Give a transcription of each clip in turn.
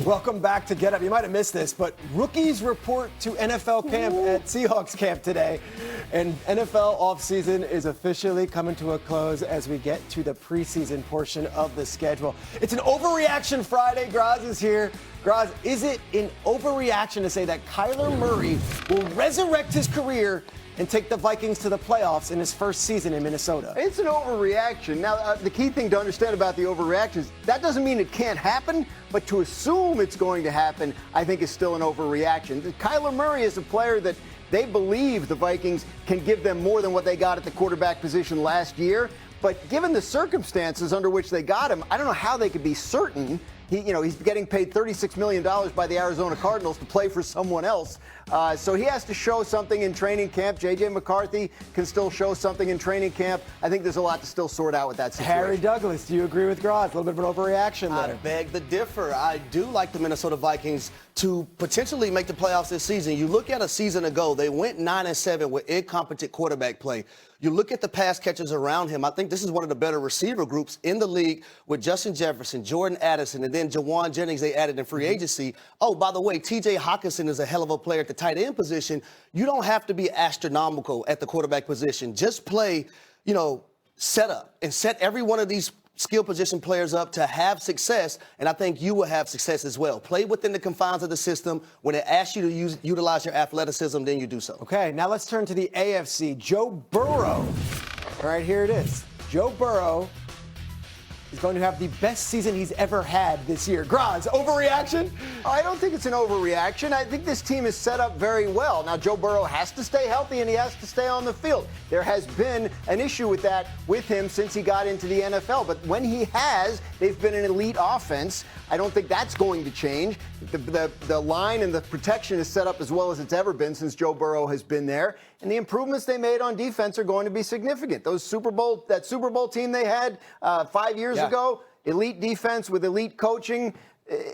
Welcome back to Get Up. You might have missed this, but rookies report to NFL camp at Seahawks camp today. And NFL offseason is officially coming to a close as we get to the preseason portion of the schedule. It's an overreaction Friday. Graz is here. Graz, is it an overreaction to say that Kyler Murray will resurrect his career and take the Vikings to the playoffs in his first season in Minnesota? It's an overreaction. Now, the key thing to understand about the overreaction is that doesn't mean it can't happen, but to assume it's going to happen, I think is still an overreaction. Kyler Murray is a player that they believe the Vikings can give them more than what they got at the quarterback position last year. But given the circumstances under which they got him, I don't know how they could be certain. He's getting paid $36 million by the Arizona Cardinals to play for someone else. So he has to show something in training camp. J.J. McCarthy can still show something in training camp. I think there's a lot to still sort out with that situation. Harry Douglas, do you agree with Graz? A little bit of an overreaction there. I beg to differ. I do like the Minnesota Vikings to potentially make the playoffs this season. You look at a season ago, they went 9-7 with incompetent quarterback play. You look at the pass catchers around him. I think this is one of the better receiver groups in the league with Justin Jefferson, Jordan Addison, and then Jawan Jennings they added in free agency. Oh, by the way, T.J. Hawkinson is a hell of a player at the tight end position. You don't have to be astronomical at the quarterback position. Just play, set up and set every one of these skill position players up to have success, and I think you will have success as well. Play within the confines of the system. When it asks you to utilize your athleticism, then you do so. Okay, now let's turn to the AFC. Joe Burrow. All right, here it is. Joe Burrow is going to have the best season he's ever had this year. Graz, overreaction? I don't think it's an overreaction. I think this team is set up very well. Now, Joe Burrow has to stay healthy and he has to stay on the field. There has been an issue with that with him since he got into the NFL. But when he has, they've been an elite offense. I don't think that's going to change. The line and the protection is set up as well as it's ever been since Joe Burrow has been there. And the improvements they made on defense are going to be significant. That Super Bowl team they had 5 years ago, elite defense with elite coaching.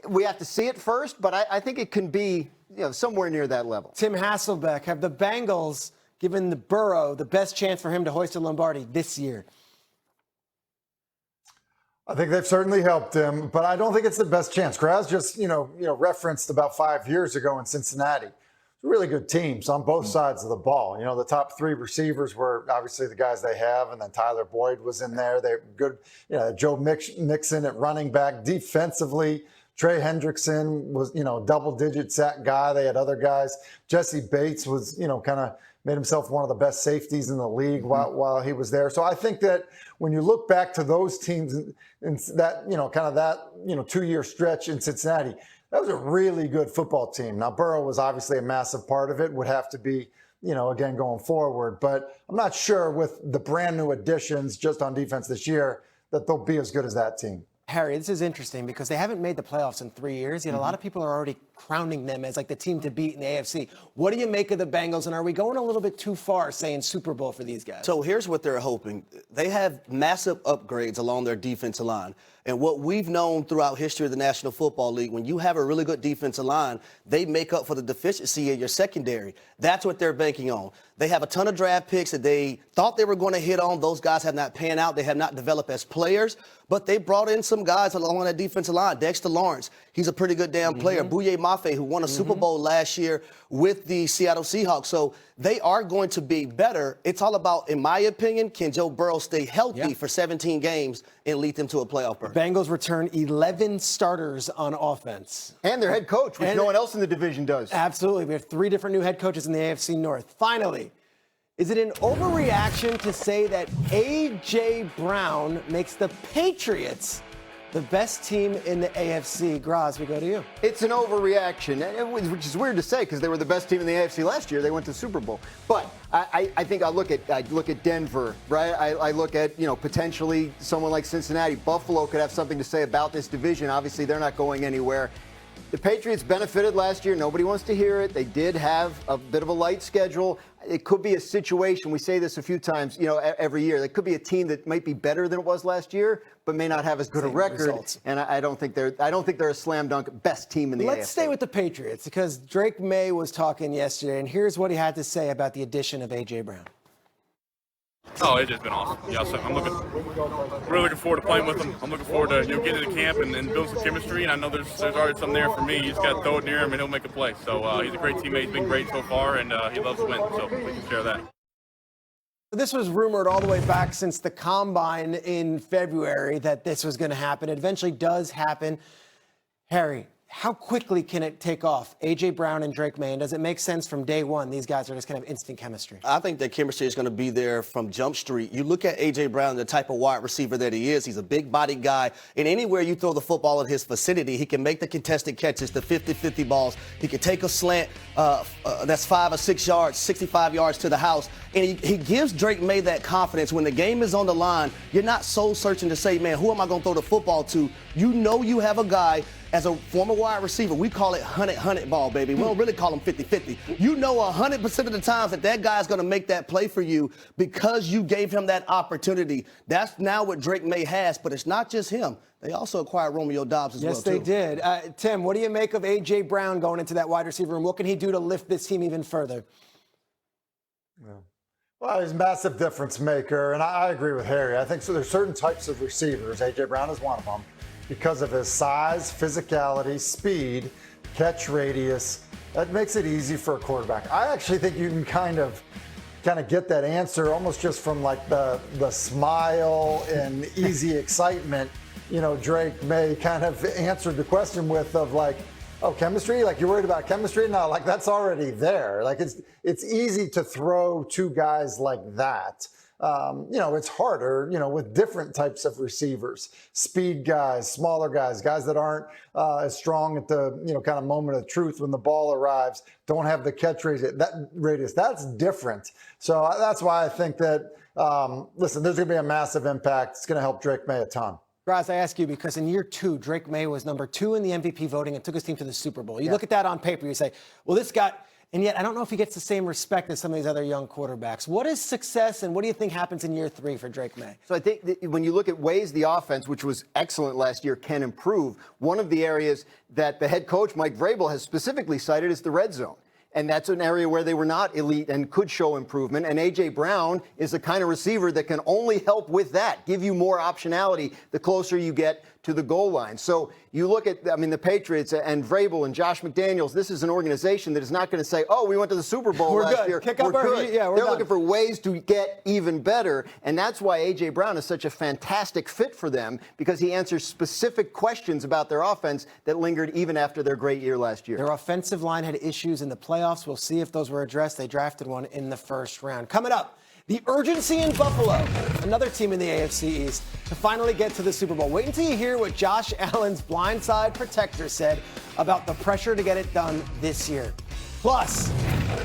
We have to see it first, but I think it can be somewhere near that level. Tim Hasselbeck, have the Bengals given the Burrow the best chance for him to hoist a Lombardi this year? I think they've certainly helped him, but I don't think it's the best chance. Graz just, referenced about 5 years ago in Cincinnati. It's a really good teams on both sides of the ball. The top three receivers were obviously the guys they have, and then Tyler Boyd was in there. They're good. Joe Mixon at running back. Defensively, Trey Hendrickson was, double-digit sack guy. They had other guys. Jesse Bates was, kind of made himself one of the best safeties in the league while he was there. So I think that when you look back to those teams in that, kind of that, 2-year stretch in Cincinnati, that was a really good football team. Now, Burrow was obviously a massive part of it, would have to be, again, going forward. But I'm not sure with the brand new additions just on defense this year that they'll be as good as that team. Harry, this is interesting because they haven't made the playoffs in 3 years, yet a lot of people are already crowning them as like the team to beat in the AFC. What do you make of the Bengals, and are we going a little bit too far saying Super Bowl for these guys? So here's what they're hoping. They have massive upgrades along their defensive line. And what we've known throughout history of the National Football League, when you have a really good defensive line, they make up for the deficiency in your secondary. That's what they're banking on. They have a ton of draft picks that they thought they were going to hit on. Those guys have not panned out. They have not developed as players. But they brought in some guys along that defensive line. Dexter Lawrence, he's a pretty good damn player. Bouye Mafe, who won a Super Bowl last year with the Seattle Seahawks. So they are going to be better. It's all about, in my opinion, can Joe Burrow stay healthy for 17 games and lead them to a playoff berth? Bengals return 11 starters on offense. And their head coach, which no one else in the division does. Absolutely. We have 3 different new head coaches in the AFC North. Finally, is it an overreaction to say that A.J. Brown makes the Patriots the best team in the AFC? Graz, we go to you. It's an overreaction, which is weird to say because they were the best team in the AFC last year. They went to the Super Bowl. But I think I look at Denver, right? I look at, potentially someone like Cincinnati. Buffalo could have something to say about this division. Obviously, they're not going anywhere. The Patriots benefited last year. Nobody wants to hear it. They did have a bit of a light schedule. It could be a situation, we say this a few times, every year. It could be a team that might be better than it was last year, but may not have as good a record. Results. And I don't think they're a slam dunk best team in the AFC. Let's stay with the Patriots because Drake May was talking yesterday, and here's what he had to say about the addition of A.J. Brown. Oh, it's just been awesome. Yeah, so I'm really looking forward to playing with him. I'm looking forward to getting to the camp and building some chemistry. And I know there's already something there for me. You just got to throw it near him and he'll make a play. So he's a great teammate. He's been great so far, and he loves to win. So we can share that. This was rumored all the way back since the Combine in February that this was going to happen. It eventually does happen. Harry, how quickly can it take off? A.J. Brown and Drake May, and does it make sense from day one these guys are just going to have instant chemistry? I think that chemistry is going to be there from Jump Street. You look at A.J. Brown, the type of wide receiver that he is. He's a big-bodied guy, and anywhere you throw the football in his vicinity, he can make the contested catches, the 50-50 balls. He can take a slant that's 5 or 6 yards, 65 yards to the house, and he gives Drake May that confidence. When the game is on the line, you're not soul-searching to say, man, who am I going to throw the football to? You know you have a guy. As a former wide receiver, we call it 100-100 ball, baby. We don't really call them 50-50. You know 100% of the times that guy's going to make that play for you because you gave him that opportunity. That's now what Drake May has, but it's not just him. They also acquired Romeo Doubs as well, too. Yes, they did. Tim, what do you make of A.J. Brown going into that wide receiver room? What can he do to lift this team even further? Yeah. Well, he's a massive difference maker, and I agree with Harry. I think so. There's certain types of receivers. A.J. Brown is one of them. Because of his size, physicality, speed, catch radius, that makes it easy for a quarterback. I actually think you can kind of get that answer almost just from like the smile and easy excitement. You know, Drake May kind of answered the question with of like, oh, chemistry? Like you're worried about chemistry? No, like that's already there. Like it's easy to throw two guys like that. You know, it's harder, you know, with different types of receivers, speed guys, smaller guys that aren't as strong at the, you know, kind of moment of truth when the ball arrives, don't have the catch radius. That's different. So that's why I think that, listen, there's going to be a massive impact. It's going to help Drake May a ton. Graz, I ask you because in year 2, Drake May was number 2 in the MVP voting and took his team to the Super Bowl. You look at that on paper, you say, well, this got... And yet, I don't know if he gets the same respect as some of these other young quarterbacks. What is success, and what do you think happens in year 3 for Drake May? So I think that when you look at ways the offense, which was excellent last year, can improve, one of the areas that the head coach, Mike Vrabel, has specifically cited is the red zone. And that's an area where they were not elite and could show improvement. And A.J. Brown is the kind of receiver that can only help with that, give you more optionality the closer you get to the goal line. So you look at, I mean, the Patriots and Vrabel and Josh McDaniels, this is an organization that is not going to say, oh, we went to the Super Bowl last year. Kick up we're our good. Yeah, we're They're done. looking for ways to get even better. And that's why A.J. Brown is such a fantastic fit for them, because he answers specific questions about their offense that lingered even after their great year last year. Their offensive line had issues in the playoffs. We'll see if those were addressed. They drafted one in the first round. Coming up, the urgency in Buffalo, another team in the AFC East, to finally get to the Super Bowl. Wait until you hear what Josh Allen's blindside protector said about the pressure to get it done this year. Plus,